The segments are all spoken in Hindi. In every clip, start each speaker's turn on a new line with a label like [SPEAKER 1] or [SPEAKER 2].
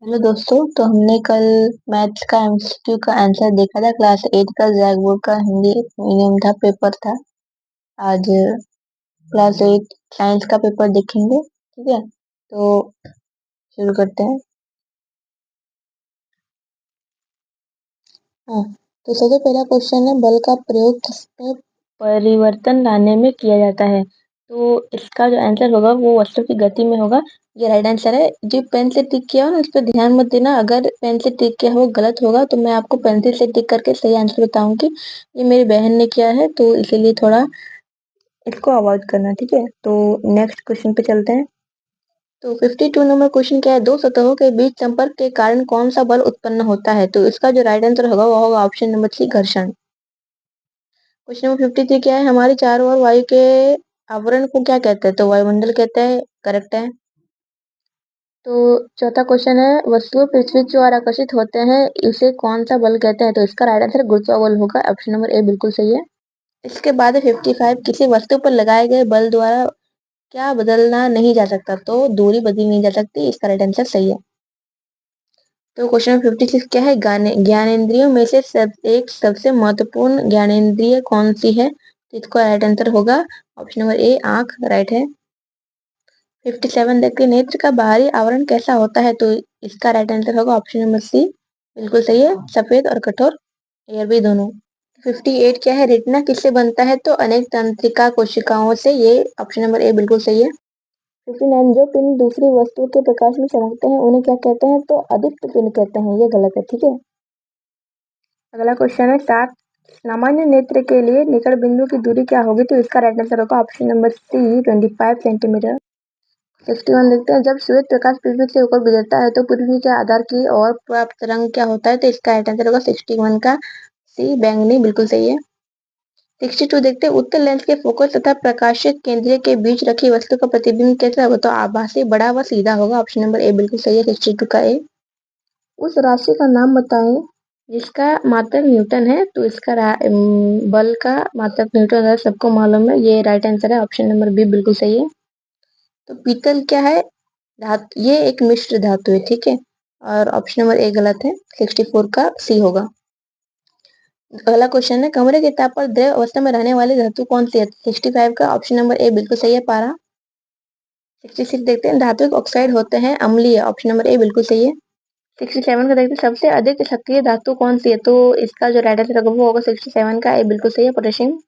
[SPEAKER 1] हेलो दोस्तों। तो हमने कल मैथ्स का एमसीक्यू का आंसर देखा था। क्लास 8 का जैक बोर्ड का हिंदी मीडियम था, पेपर था। आज क्लास 8 साइंस का पेपर देखेंगे। ठीक है, तो शुरू करते हैं। हाँ, तो सबसे पहला क्वेश्चन है, बल का प्रयोग किसमें परिवर्तन लाने में किया जाता है। तो इसका जो आंसर होगा वो वस्तु की गति में होगा। ये राइट आंसर है। जो पेन से टिक किया हो ना, इस पर ध्यान मत देना। अगर पेन से टिक किया हो गलत होगा तो मैं आपको पेंसिल से टिक करके सही आंसर बताऊंगी। ये मेरी बहन ने किया है तो इसीलिए थोड़ा इसको अवॉइड करना। ठीक है, तो नेक्स्ट क्वेश्चन पे चलते हैं। तो 52 नंबर क्वेश्चन क्या है, दो सतहों के बीच संपर्क के कारण कौन सा बल उत्पन्न होता है। तो इसका जो राइट आंसर होगा वो होगा ऑप्शन नंबर सी, घर्षण। क्वेश्चन नंबर 53 क्या है, हमारी चारों ओर वायु के आवरण को क्या कहते हैं। तो वायुमंडल कहते हैं, करेक्ट है। तो चौथा क्वेश्चन है, वस्तुएं पृथ्वी की ओर आकर्षित होते हैं, इसे कौन सा बल कहते हैं। तो इसका राइट आंसर गुरुत्वाकर्षण बल होगा, ऑप्शन नंबर ए बिल्कुल सही है। इसके बाद 55, किसी वस्तु पर लगाए गए बल द्वारा क्या बदलना नहीं जा सकता। तो दूरी बदली नहीं जा सकती, इसका राइट आंसर सही है। तो क्वेश्चन 56 क्या है, ज्ञानेंद्रियों में से एक सबसे महत्वपूर्ण ज्ञानेंद्रिय कौन सी है। तो इसका राइट आंसर होगा ऑप्शन नंबर ए, आंख, राइट है। 57 देखिए, नेत्र का बाहरी आवरण कैसा होता है। तो इसका राइट आंसर होगा ऑप्शन नंबर सी, बिल्कुल सही है, सफेद और कठोर, एयर भी दोनों। 58 क्या है, रेटिना किससे बनता है। तो अनेक तंत्रिका कोशिकाओं से, ये ऑप्शन नंबर ए बिल्कुल सही है। 59, जो पिंड दूसरी वस्तु के प्रकाश में चमकते हैं उन्हें क्या कहते हैं। तो अदीप्त पिंड कहते हैं, ये गलत है। ठीक है, अगला क्वेश्चन है, 7, सामान्य नेत्र के लिए निकट बिंदु की दूरी क्या होगी। तो इसका राइट आंसर होगा ऑप्शन नंबर सी, 25 सेंटीमीटर। 61 देखते हैं, जब श्वेत प्रकाश पृथ्वी से होकर गुजरता है तो पृथ्वी के आधार की ओर प्राप्त रंग क्या होता है। तो इसका राइट आंसर होगा 61 का सी, बैंगनी, बिल्कुल सही है। 62 देखते हैं, उत्तल लेंस के फोकस तथा प्रकाशित केंद्र के बीच रखी वस्तु का प्रतिबिंब कैसा होगा। तो आभासी, बड़ा व सीधा होगा, ऑप्शन नंबर ए बिल्कुल सही है, 62 का ए। उस राशि का नाम बताएं जिसका मात्रक न्यूटन है। तो इसका बल का मात्रक न्यूटन है, सबको मालूम है, ये राइट आंसर है, ऑप्शन नंबर बी बिल्कुल सही है। तो पीतल क्या है, धातु, ये एक मिश्र धातु है। ठीक है, और ऑप्शन नंबर ए गलत है, 64 का सी होगा। अगला क्वेश्चन है, कमरे के ताप पर द्रव अवस्था में रहने वाली धातु कौन सी है। 65 का ऑप्शन नंबर ए बिल्कुल सही है, पारा। 66 देखते हैं, धातु ऑक्साइड होते हैं, अम्लीय, ऑप्शन नंबर ए बिल्कुल सही है। 67 का देखते हैं, सबसे अधिक सक्रिय धातु कौन सी है। तो इसका जो राइट आंसर होगा वो होगा 67 का ए बिल्कुल सही है, पोटेशियम।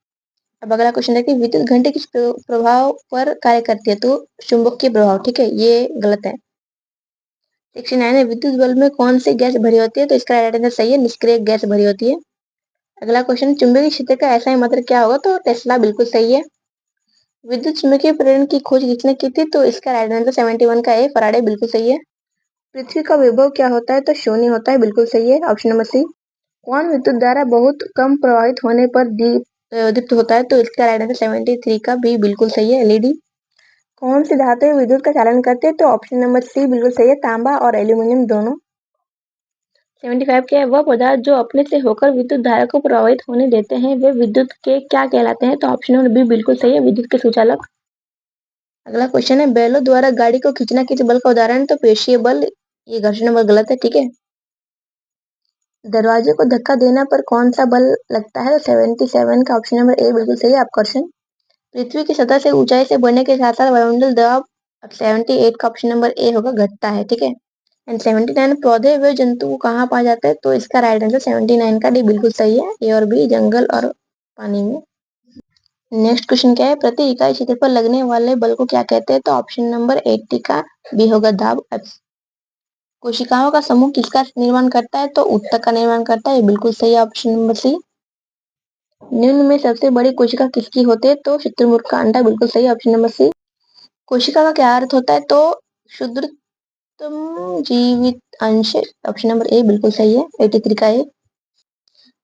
[SPEAKER 1] अब अगला क्वेश्चन है कि विद्युत घंटे किस प्रभाव पर कार्य करती है। तो चुंबकीय प्रभाव, ठीक है, ये गलत है। 69 है, विद्युत बल्ब में कौन सी गैस भरी होती है। तो इसका राइट आंसर सही है, निष्क्रिय गैस भरी होती है। अगला क्वेश्चन, चुंबकीय क्षेत्र का ऐसा मात्रक क्या होगा। तो टेस्ला, बिल्कुल सही है। विद्युत चुंबकीय प्रेरण की खोज किसने की थी। तो इसका राइट आंसर 71 का ए, फराडे, बिल्कुल सही है। पृथ्वी का विभव क्या होता है। तो शून्य होता है, बिल्कुल सही है, ऑप्शन नंबर सी। कौन विद्युत धारा बहुत कम प्रवाहित होने पर दीप्त होता है। तो इसका राइट आंसर 73 का बी बिल्कुल सही है, एलईडी। कौन सी धातु विद्युत का चालन करते हैं। तो ऑप्शन नंबर सी बिल्कुल सही है, तांबा और एल्यूमिनियम दोनों। 75 क्या है, वह पदार्थ जो अपने से होकर विद्युत धारा को प्रवाहित होने देते हैं वे विद्युत के क्या कहलाते हैं। तो ऑप्शन नंबर बी बिल्कुल सही है, विद्युत के सुचालक। अगला क्वेश्चन है, बैलों द्वारा गाड़ी को खींचना किस बल का उदाहरण है। तो पेशीय बल, ये घर्षण बल गलत है। ठीक है, दरवाजे को धक्का देने पर कौन सा बल लगता है। 77 का ऑप्शन नंबर ए बिल्कुल सही है, आकर्षण। पृथ्वी की सतह से ऊंचाई से बढ़ने के साथ साथ वायुमंडल दबाव, अब 78 का ऑप्शन नंबर ए होगा, घटता है। ठीक है, एंड 79, पौधे व जंतु को कहाँ पाया जाता है। तो इसका राइट आंसर 79 का डी बिल्कुल सही है, ए और बी, जंगल और पानी में। नेक्स्ट क्वेश्चन क्या है, प्रति इकाई क्षेत्र पर लगने वाले बल को क्या कहते हैं। तो ऑप्शन नंबर 80 का बी होगा, दाब। कोशिकाओं का समूह किसका निर्माण करता है। तो ऊतक का निर्माण करता है, ये बिल्कुल सही है, ऑप्शन नंबर सी। निम्न में सबसे बड़ी कोशिका किसकी होती है। तो शुतुरमुर्ग का अंडा, बिल्कुल सही, ऑप्शन नंबर सी। कोशिका का क्या अर्थ होता है। तो क्षुद्रतम जीवित अंश, ऑप्शन नंबर ए बिल्कुल सही है, 83 का ए।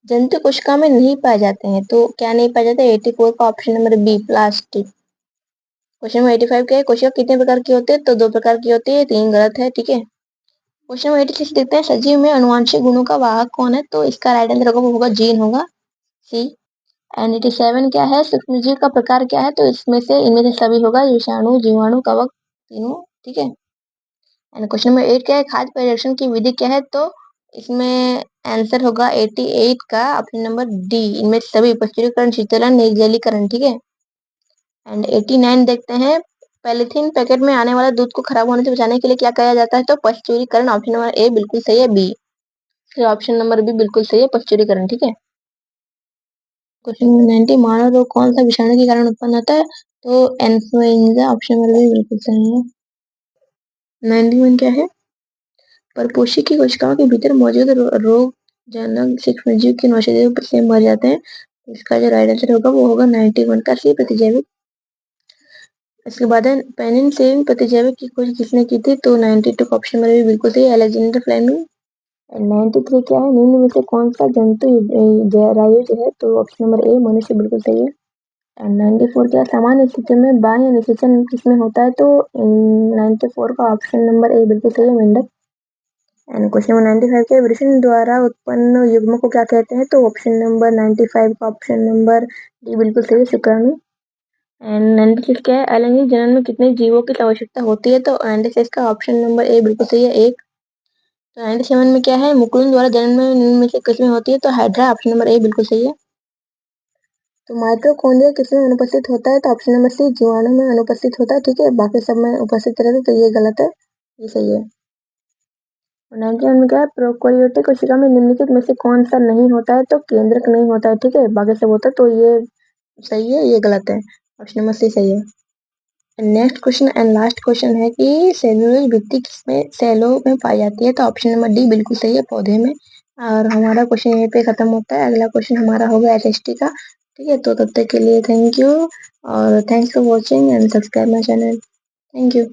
[SPEAKER 1] जंतु कोशिका में नहीं पाए जाते हैं, तो क्या नहीं पाए जाते। 84 का option number B, plastic. Question number 85 क्या है, कोशिका कितने प्रकार की होती है। तो 2 प्रकार की होती है, 3 गलत है। ठीक है, क्वेश्चन नंबर 86 देखते हैं, सजीव में अनुवांशिक गुणों का वाहक कौन है। तो इसका राइट आंसर होगा जीन होगा, सी। एंड 87 क्या है, सूक्ष्मजीव का प्रकार क्या है। तो इसमें से इनमें से सभी होगा, विषाणु, जीवाणु, कवक, तीनों। ठीक है, एंड क्वेश्चन नंबर 8 क्या है, खाद्य परिरक्षण की विधि क्या है? तो इसमें आंसर होगा 88 का ऑप्शन नंबर डी, इनमें सभी प्रस्तुतीकरण, शीतलन, निर्जलीकरण, ठीक है। एंड 89 देखते हैं, पॉलीथीन पैकेट में आने वाला दूध को खराब होने से बचाने के लिए क्या किया जाता है? तो प्रस्तुतीकरण, ऑप्शन नंबर ए बिल्कुल सही है, बी, फिर ऑप्शन नंबर बी बिल्कुल सही है, प्रस्तुतीकरण, ठीक है। क्वेश्चन नंबर 90, मानव रोग कौन सा विषाणु के कारण उत्पन्न होता है? तो इन्फ्लुएंजा, ऑप्शन नंबर बी बिल्कुल सही है। 91 क्या है, परपोषी की कोशिकाओं के भीतर मौजूद रोगजनक सूक्ष्मजीव किन औषधियों से मर जाते हैं? इसका जो राइट आंसर होगा वो होगा 91 का सी, प्रतिजैविक। इसके बाद है पेनिसिलिन प्रतिजैविक की खोज किसने की थी? तो 92 का ऑप्शन नंबर बी बिल्कुल सही, अलेक्जेंडर फ्लेमिंग। 93 क्या है, निम्न में से कौन सा जंतु जरायुज है? तो ऑप्शन नंबर ए मनुष्य बिल्कुल सही है। 94 क्या, सामान्य स्थिति में बाह्य निषेचन किसमें होता है? तो 94 का ऑप्शन नंबर ए बिल्कुल सही है, मेंढक। एंड क्वेश्चन नंबर 95 के, वृषण द्वारा उत्पन्न युग्म को क्या कहते हैं? तो ऑप्शन नंबर 95 का ऑप्शन नंबर डी बिल्कुल सही है, शुक्राणु। एंड 96 क्या है, अलैंगिक जनन में कितने जीवों की आवश्यकता होती है? तो 96 का ऑप्शन नंबर ए बिल्कुल सही है, एक। तो 97 में क्या है, मुकुलन द्वारा जनन में निम्न में से किसमें होती है? तो हाइड्रा, ऑप्शन नंबर ए बिल्कुल सही है। तो माइटोकॉन्ड्रिया किसमें अनुपस्थित होता है? तो ऑप्शन नंबर सी, जीवाणु में अनुपस्थित होता है, ठीक है, बाकी सब में उपस्थित रहता है, तो ये गलत है, ये सही है। 91 में क्या है, प्रोकैरियोटिक कोशिका में निम्नलिखित में से कौन सा नहीं होता है? तो केंद्रक नहीं होता है, ठीक है, बाकी सब होता है, तो ये सही है, ये गलत है, ऑप्शन नंबर सी सही है। Next question and last question है कि सेलुलोज भित्ति किसमें सेलों में पाई जाती है? तो ऑप्शन नंबर डी बिल्कुल सही है, पौधे में। और हमारा क्वेश्चन यहीं पे खत्म होता है, अगला क्वेश्चन हमारा होगा एसएसटी का, ठीक है। तो तब तक के लिए थैंक यू, और thanks for watching and subscribe my channel, thank you.